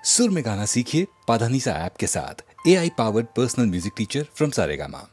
सुर में गाना सीखिए पाधानीसा ऐप के साथ। AI powered personal music teacher from Saregama.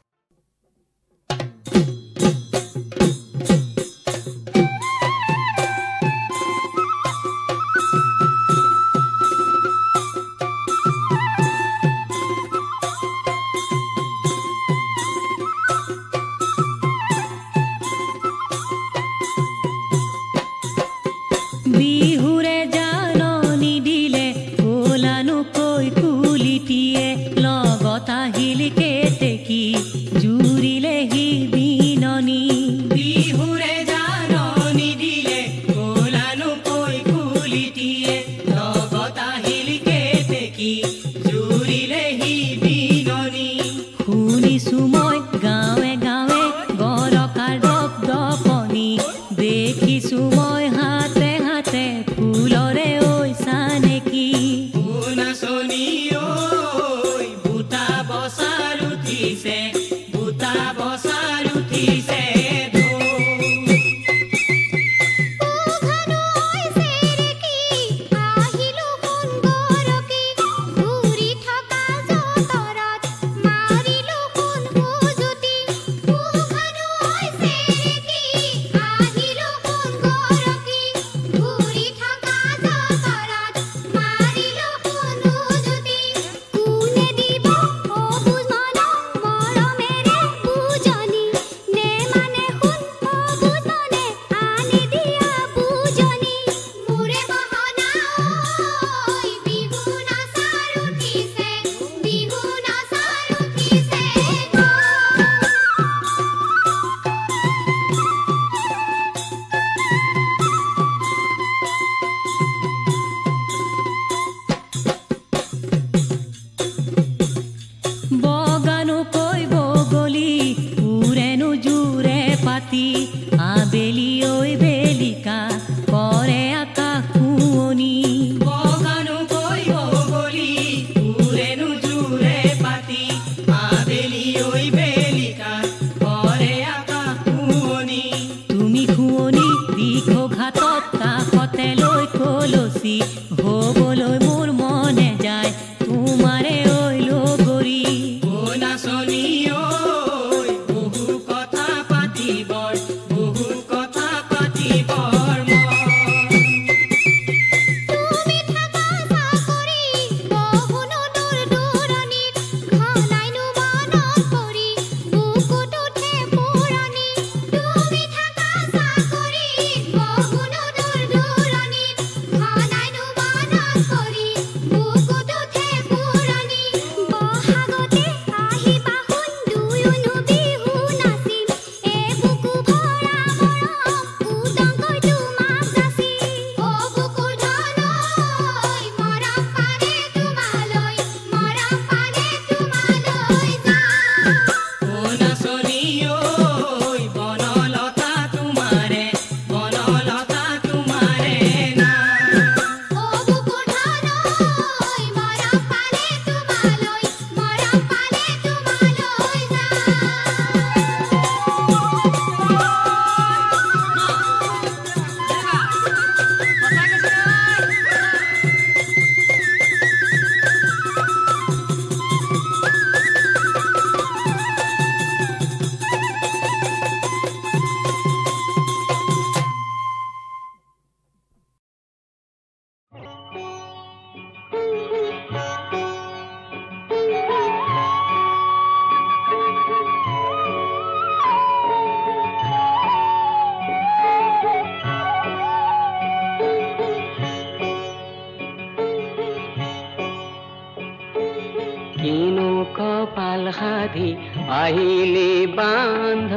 আহিলে বান্ধ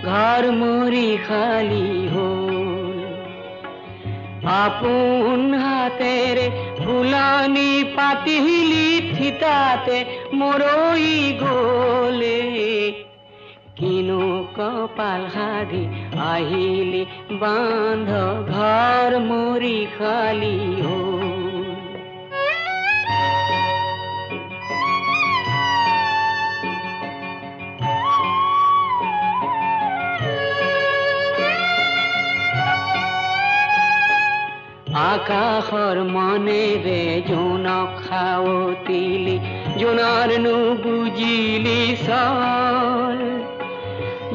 ঘর মরি খালি হল আপন হাতেরে ফুলানি পাতিলি থিতাতে মরই গলে কিনো কপাল হাধি আহিলে বান্ধ ঘর মরি খালি হল আকাশৰ মনেৰে জোন নখাৱতিলি জোনাৰ নুবুজিলি চল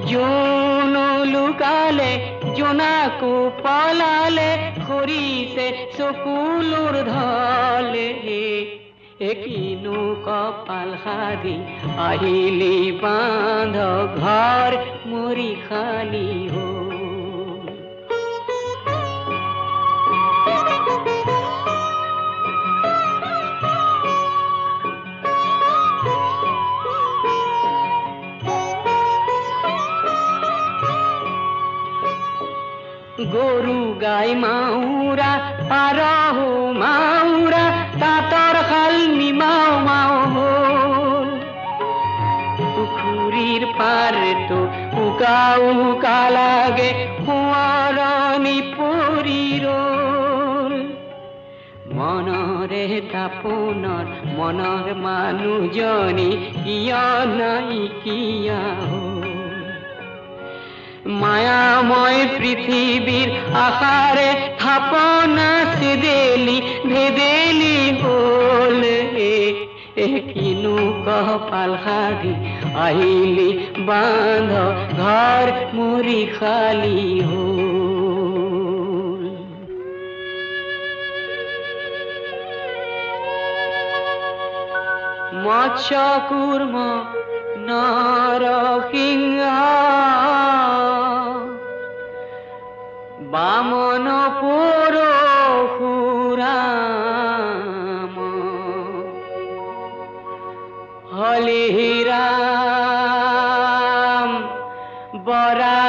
জোন লুকালে জোনাকো পলালে খৰিছে চকুলোৰ ঢলে কিনো কপাল সাদি আহিলি বান্ধ ঘৰ মৰি খালি হ'ল গৰু গাই মাউৰা পাৰহো মাউৰা তাঁতৰ শাল নিমাও মাও হ'ল পুখুৰীৰ পাৰতো উকা উকা লাগে সোঁৱৰণি পৰি ৰ'ল মনৰে দাপোনৰ মনৰ মানুহজনী কিয় নাইকিয়া হ'ল মায়াময় পৃথিৱীৰ আশাৰে থাপনা চেদেলি ভেদেলি হ'ল কিনো কপাল সাদি আহিলি বান্ধ ঘৰ মৰি খালি হ'ল মৎস্য কুৰ্ম নৰসিংহ বামন পৰশুৰাম হলিৰাম বৰা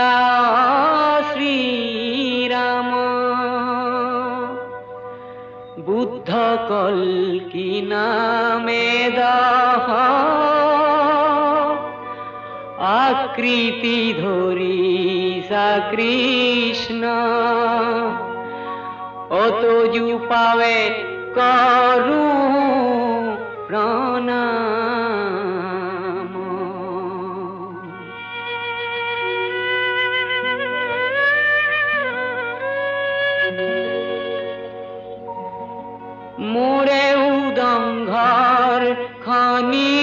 শ্ৰীৰাম বুদ্ধ কল্কি নামে দহ আকৃতি ধৰিছা কৃষ্ণ অতজু পাৱে কৰো প্ৰণাম মোৰে উদংঘৰ খনি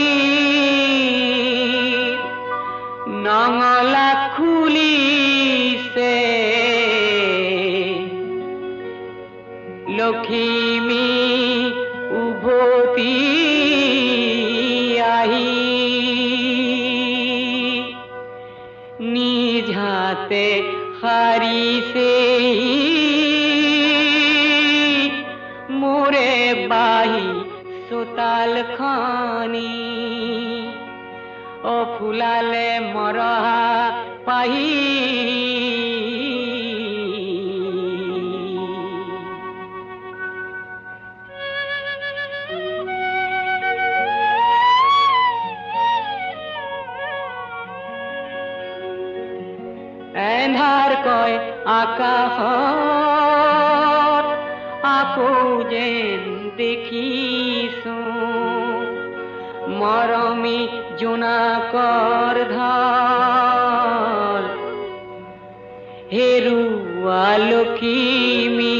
নঙলা খুলিছে লখিমী উভতি আহি নিজ হাতে সাৰিছে মোৰে বাহি চোতালখনি ফুলালে মৰহা পাহি এন্ধাৰ কয় আকাশত আকৌ যেন দেখিছো মৰমী জোনাকৰ ঢল হেৰুৱা লখিমী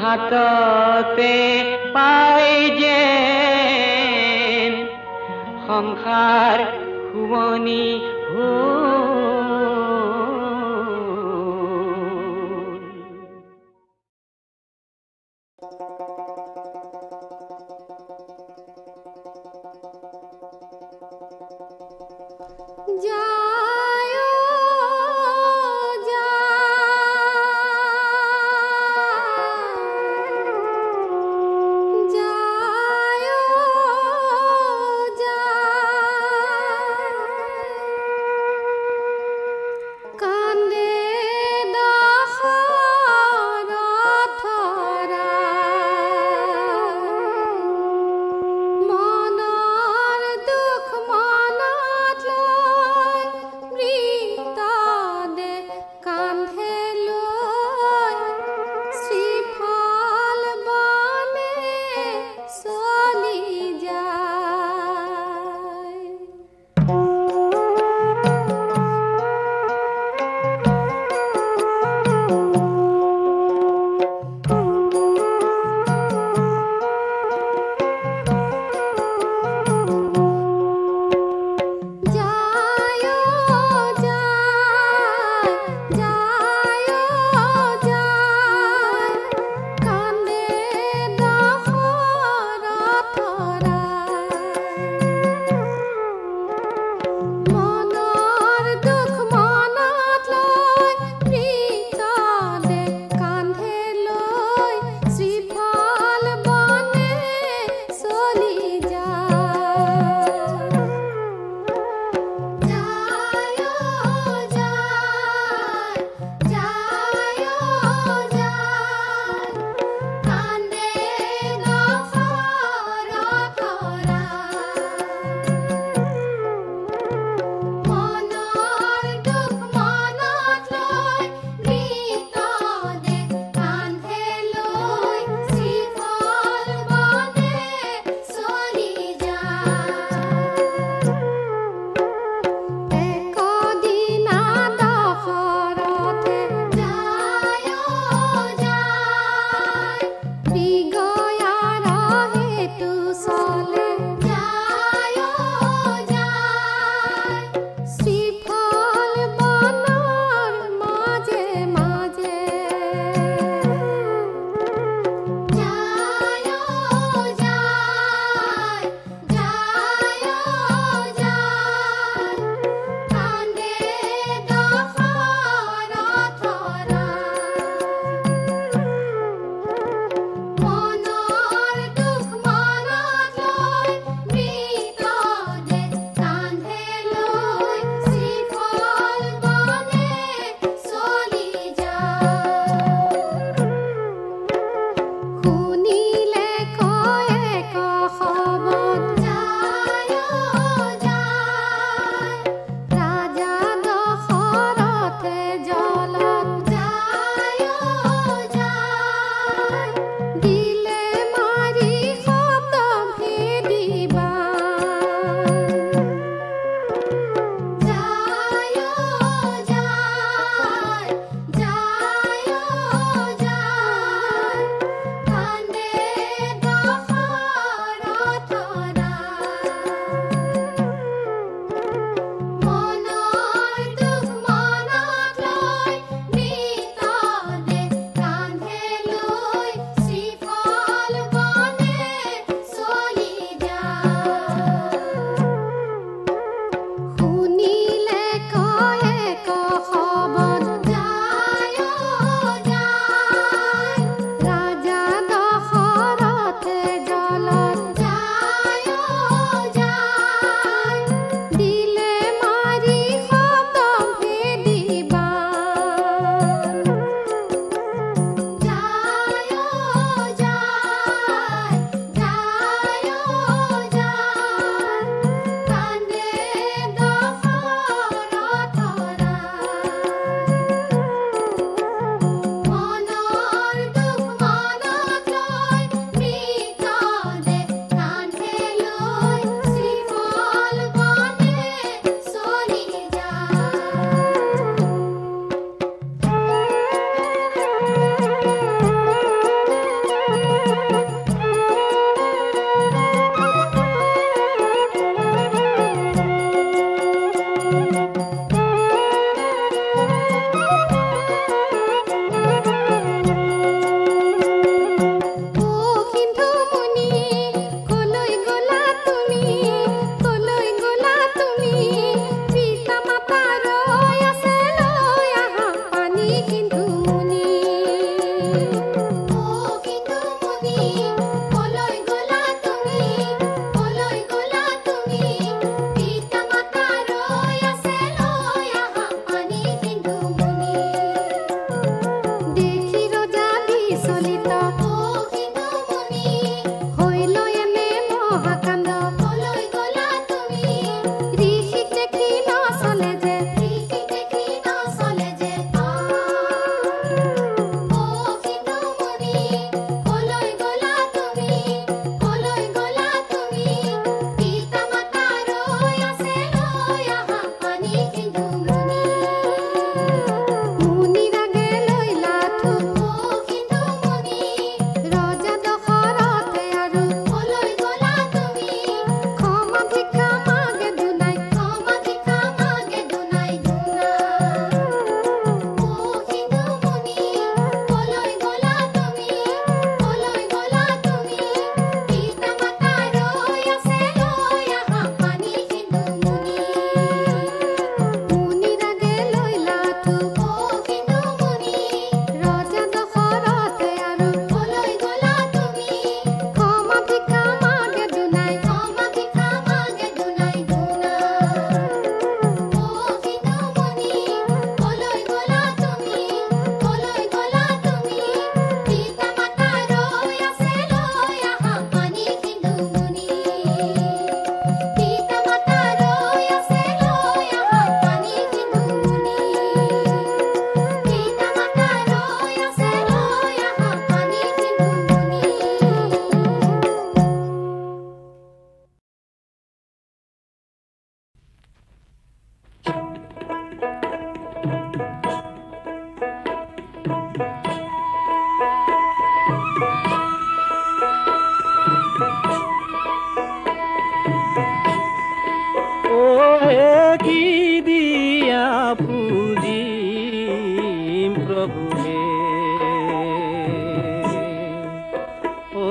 হাততে পাই যেন সংসাৰ শুৱনি মনৰ দুখ মনত লৈ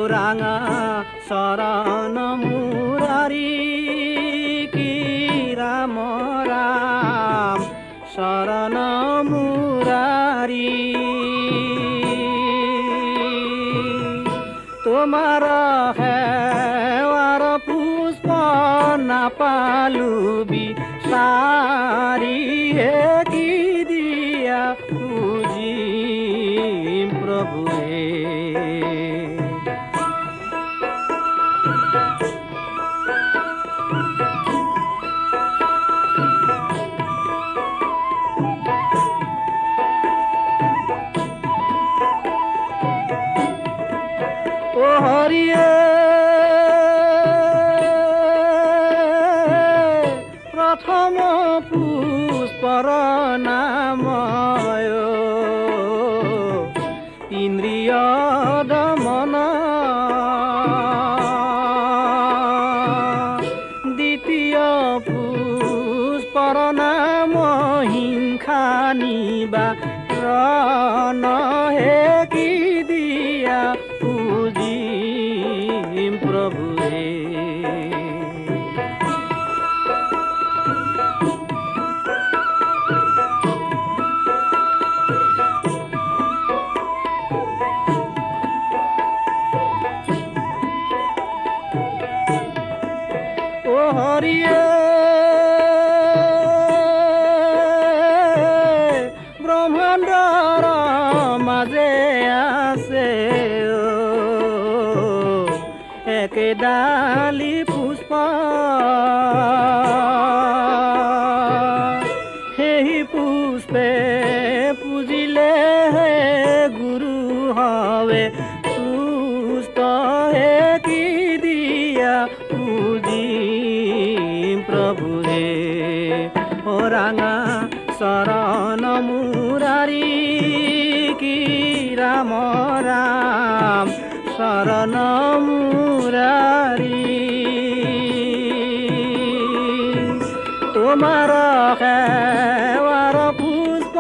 राङा शरण मुरारी की राम राम शरण मुरारी তোমার হেওয়ার পুষ্প নাপালু বিসারি হে কি দিয়া পূজিম প্রভু হে হরিয়ে প্রথম পুষ্পর নাময় ইন্দ্রিয় দমন দ্বিতীয় পুষ্পর নাম হিংসা নিবারণ হে কি দিয়া পূজিম প্রভু হে ও হরিয়ে ব্রহ্মাণ্ডর মাঝে আছে একে ডালি পুষ্প সেই পুষ্পে পূজিলে হে গুরু হবে সুস্থ হে কি দিয়া পূজিম প্রভু হে ও রাঙা শরণ মুরারি কি রাম রাম শরণ মুরারি তোমার হেওয়ার পুষ্প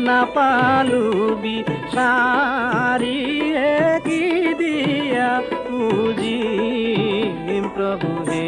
নাপালু বিসারি হে কি দিয়া পূজিম প্রভু হে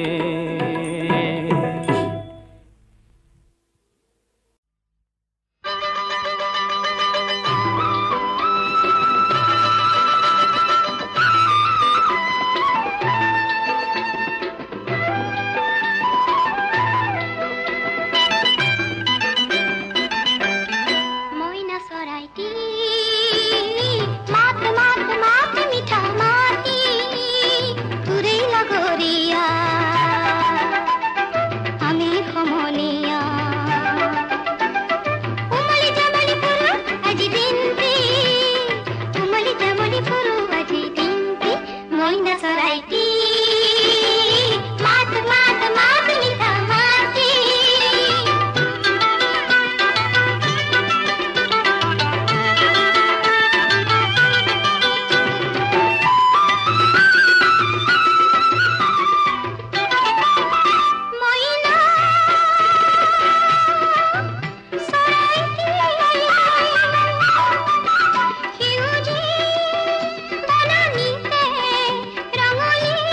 রঙলি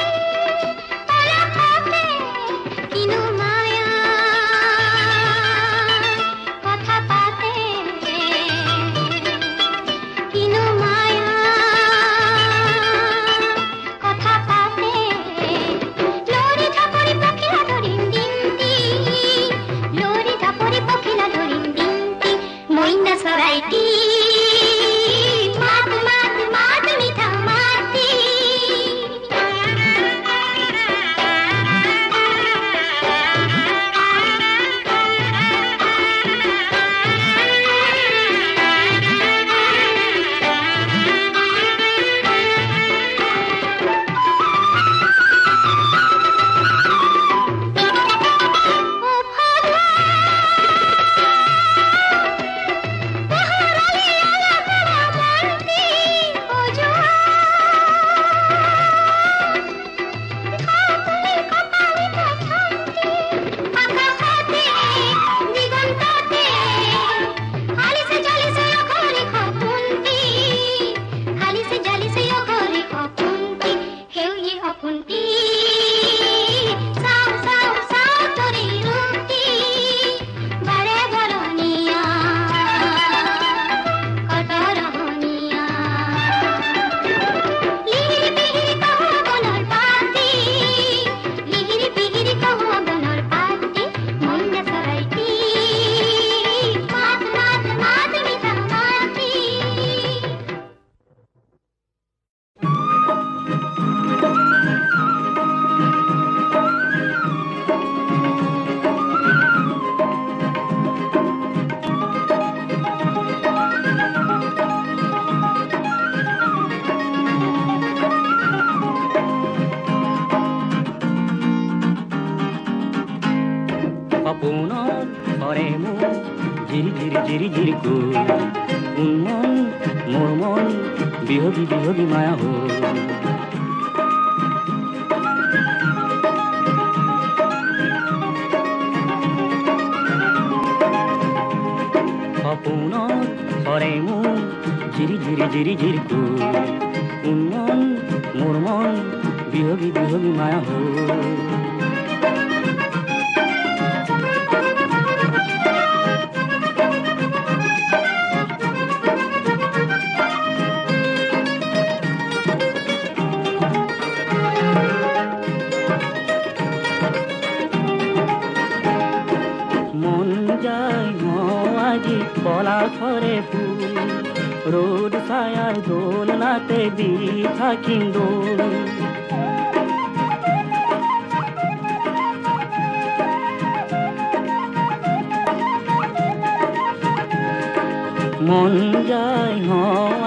খুন্তি সাউ সাউ সাউ তোরি রুটি বড়ে বড়নিয়া কটর হনিয়া লিহিরি বিহিরি কহো বনর পাতি লিহিরি বিহিরি কহো বনর পাতি মন্দ সরাইতি মাত মাত মাত মিঠা মাতি সপোনত ধৰে মোৰ জিৰি জিৰি জিৰি জিৰি কৈ উন্মন মোৰ মন বিহগী বিহগী মায়া হ'ল সপোনত ধৰে মোৰ জিৰি জিৰি জিৰি জিৰি কৈ উন্মন মোৰ মন বিহগী বিহগী মায়া হ'ল পলাশরে ফুল রোদ ছায়ার দোলনাতে দি থাকিম দোল মন যায়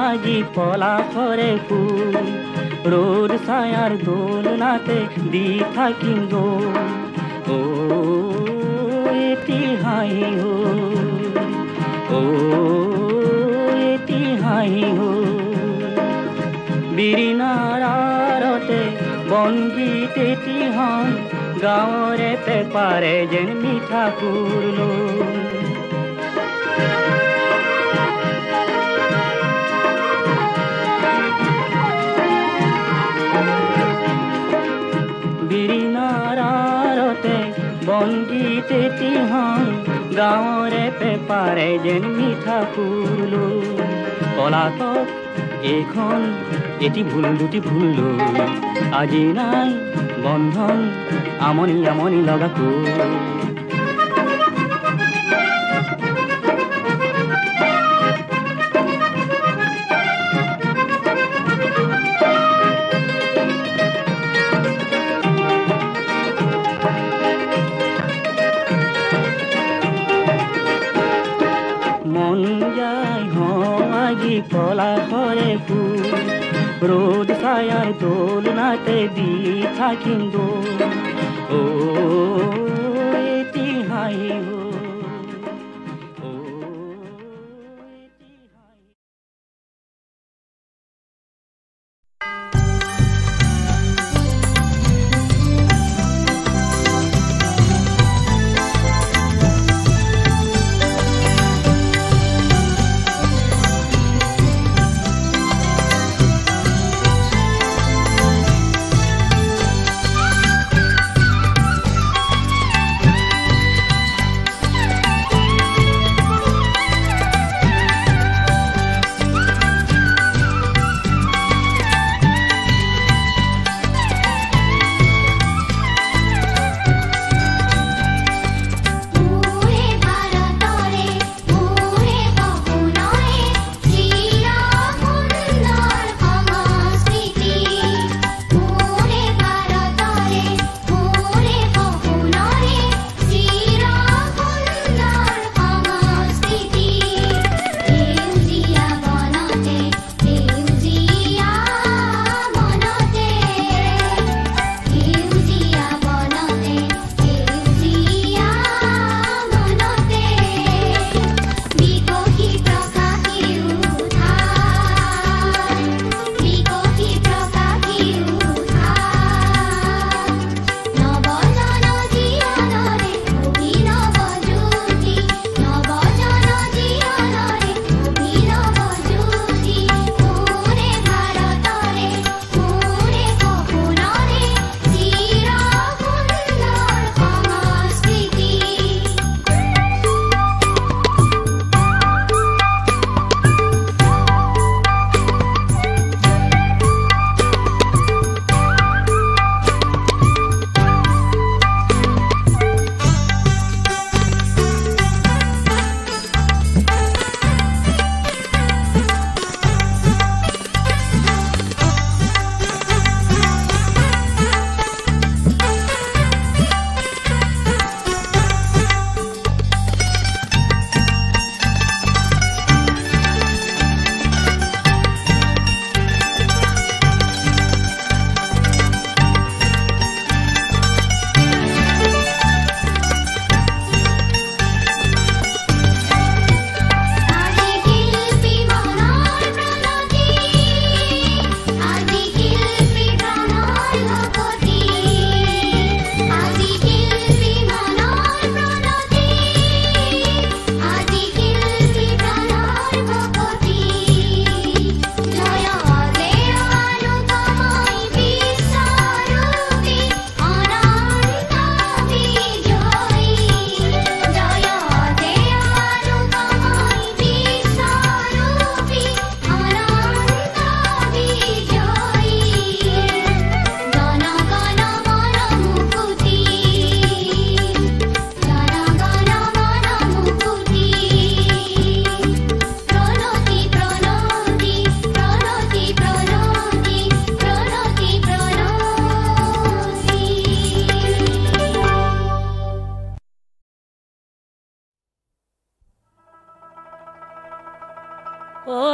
আজি পলাশরে ফুল রোদ ছায়ার দোলনাতে দি থাকিম দোল ও এটি হাঁহি হল ও এটি হাঁহি হল বিৰিণাৰতে বনগীত এটি হন গাঁৱৰে পেপাৰে যেন মিঠা সুৰ বিৰিণাৰতে বনগীত এটি হন গাঁৱৰে পেপাৰে যেন মিঠা ফুল পলাতক এইখন এটি ভুল দুটি ভুল আজি নাই বন্ধন আমনি আমনি লগাকো পলাশরে ফুল রোদ ছায়ার দোলনাতে দি থাকিম দোল ও এটি হাঁহি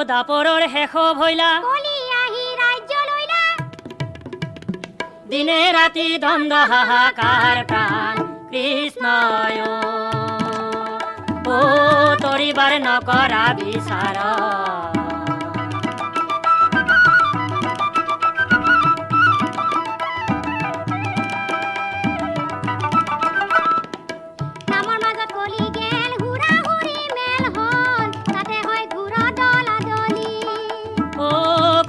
দাপৰৰ শেষ ভৈলা কলি আহি ৰাজ্য লৈলা দিনে ৰাতি দ্বন্দ্ব হাহাকাৰ প্ৰাণ কৃষ্ণয় ও তৰিবাৰ নকৰা বিচাৰ নামৰ মাজত কলি গেল হুৰা হুৰি মেল হল তাতে হয় ঘূৰ দলা দলি ও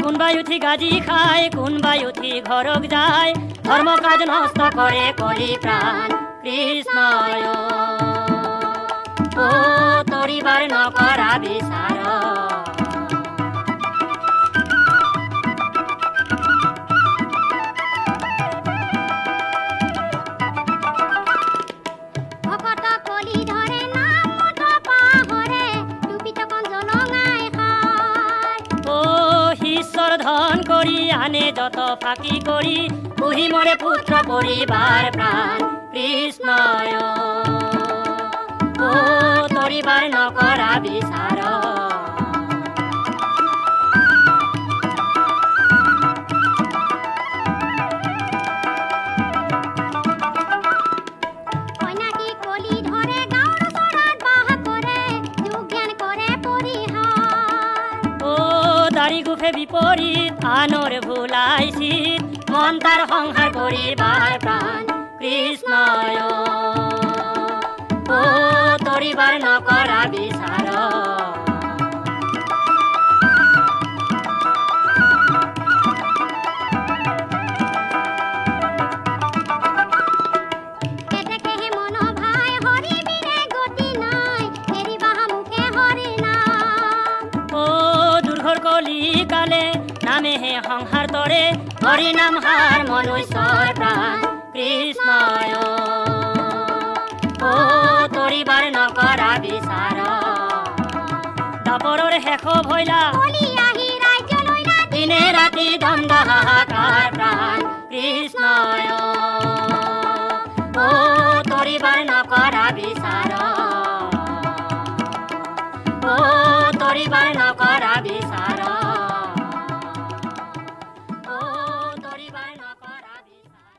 কোনবাই উঠি গাজি খায় কোনবাই উঠি ঘৰক যায় ধৰ্ম কাজ নষ্ট কৰে কলি প্ৰাণ কৃষ্ণয় ও তৰিবাৰ নকৰা বিচাৰ ভকত কলি ধৰে নাম মত পাহৰে টুপিতকন জনঙাই খায় ও ঈশ্বৰ ধন কৰি আনে যত ফাঁকি কৰি পুহি মৰে পুত্ৰ পৰিবাৰ প্ৰাণ কৃষ্ণয় ও তৰিবাৰ নকৰা বিচাৰ কইনাটি কলি ধৰে গাঁৱৰ চৰাত বাস কৰে যোগ জ্ঞান কৰে পৰিহাৰ ও দাড়ি গুফে বিপৰীত আনৰ ভুলাইছিল মন তাৰ সংহাৰ কৰিবাৰ প্ৰাণ কৃষ্ণয় ও তৰিবাৰ নকৰা বিচাৰ কেতেকেহে মন ভাই হৰি বিনে গতি নাই এৰিবা মুখে হৰি নাম ও দুৰ্ঘৰ কলি কালে নামেহে সংসাৰ তৰে হৰি নাম হাৰ মনুষ্যৰ প্ৰাণ কৃষ্ণয় ও তৰিবাৰ নকৰা বিচাৰ দাপৰৰ শেষ ভৈলা কলি আহি ৰাজ্য লৈলা দিনে ৰাতি দ্বন্দ্ব হাহাকাৰ প্ৰাণ কৃষ্ণয় ও তৰিবাৰ নকৰা বিচাৰ ও তৰিবাৰ নকৰা বিচাৰ ও তৰিবাৰ নকৰা বিচাৰ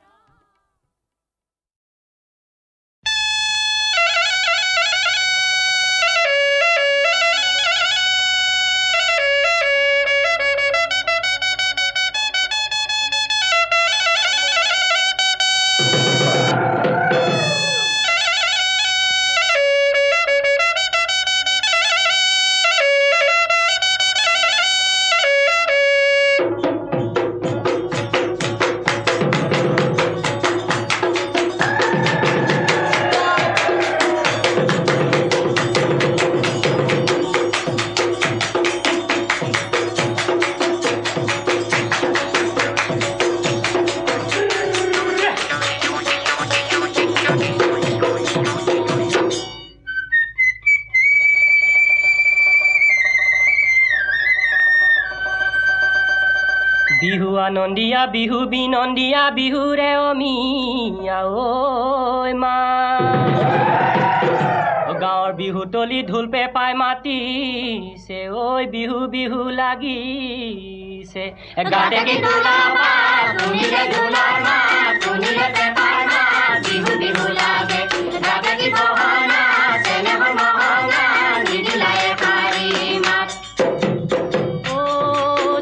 বিহু আনন্দিয়া বিহু বিনন্দিয়া বিহুৰে অমিয়া ঐ মা গাঁৱৰ বিহু তলি ঢোল পেপাই মাতিছে ঐ বিহু বিহু লাগিছে গাতে কি ঢোলাবা শুনিলে ঢোলাৰ মাত শুনিলে পেপাৰ মাত বিহু বিহু লাগে গাতে কি বহনা চেনেহৰ মহঙা নিদিলাই পাৰি মাত ও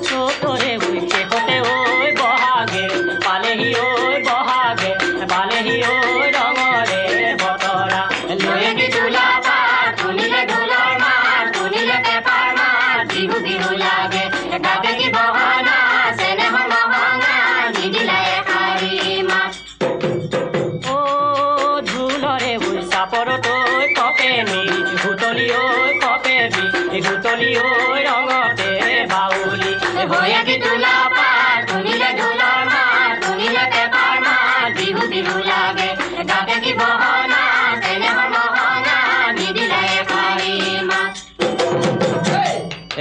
চোতৰে শেষতে ঐ বহাগে পালেহি ঐ বহাগে পালেহি ঐ ৰঙৰে বতৰা লৈ কি ঢোলাবা শুনিলে ঢোলৰ মাত শুনিলে পেপাৰ মাত বিহু বিহু লাগে গাতে কি বহনা চেনেহৰ মহঙা নিদিলাই পাৰি মাত ও ঢোলৰে চাপৰতো কপেনি ভুতলি ঐ কপেবি ভুতলি ঐ ৰঙতে বাউলি হৈ কি ঢোলাবা শুনিলে ঢোলৰ মাত শুনিলে পেপাৰ মাত বিহু বিহু লাগে গাতে কি বহনা চেনেহৰ মহঙা নিদিলাই পাৰি মাত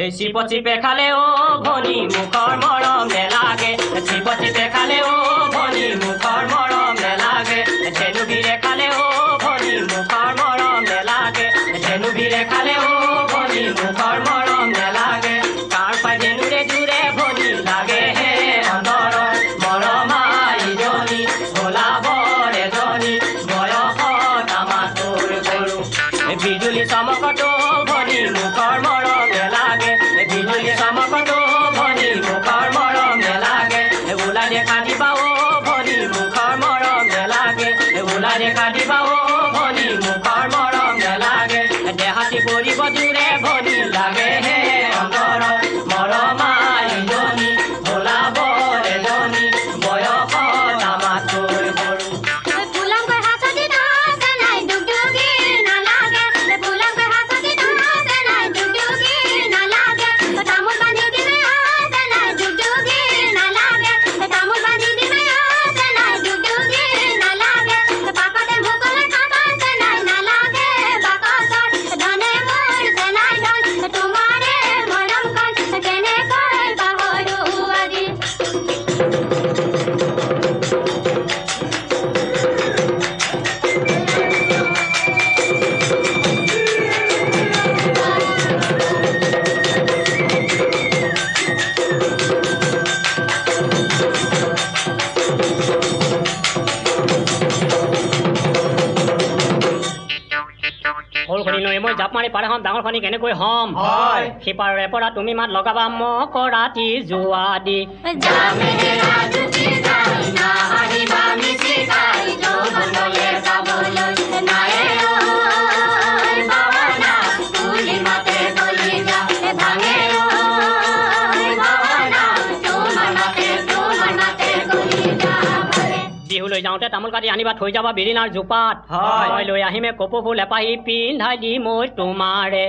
এই চিপত চিপে খালে ও ভনী মুখৰ মৰম নেলাগে চিপত চিপে খালে ও ভনী মুখৰ মৰম নেলাগে ধেনুবিৰে খালে ও ভনী মুখৰ মৰম নেলাগে ধেনুবিৰে খালে ও ভনী মুখৰ মৰম নেলাগে জাপ মাৰি পাৰে হম ডাঙৰ খনি কেনেকৈ হম সিপাৰৰে পৰা তুমি মাত লগাবা মোক ৰাতি জোৱা দি বিহুলৈ যাওঁতে তামোল কাটি আনিবা থৈ যাবা বিৰিণাৰ জোপাত মই লৈ আহিমে কপৌ ফুল এপাহি পিন্ধাই দি মই তোমাৰে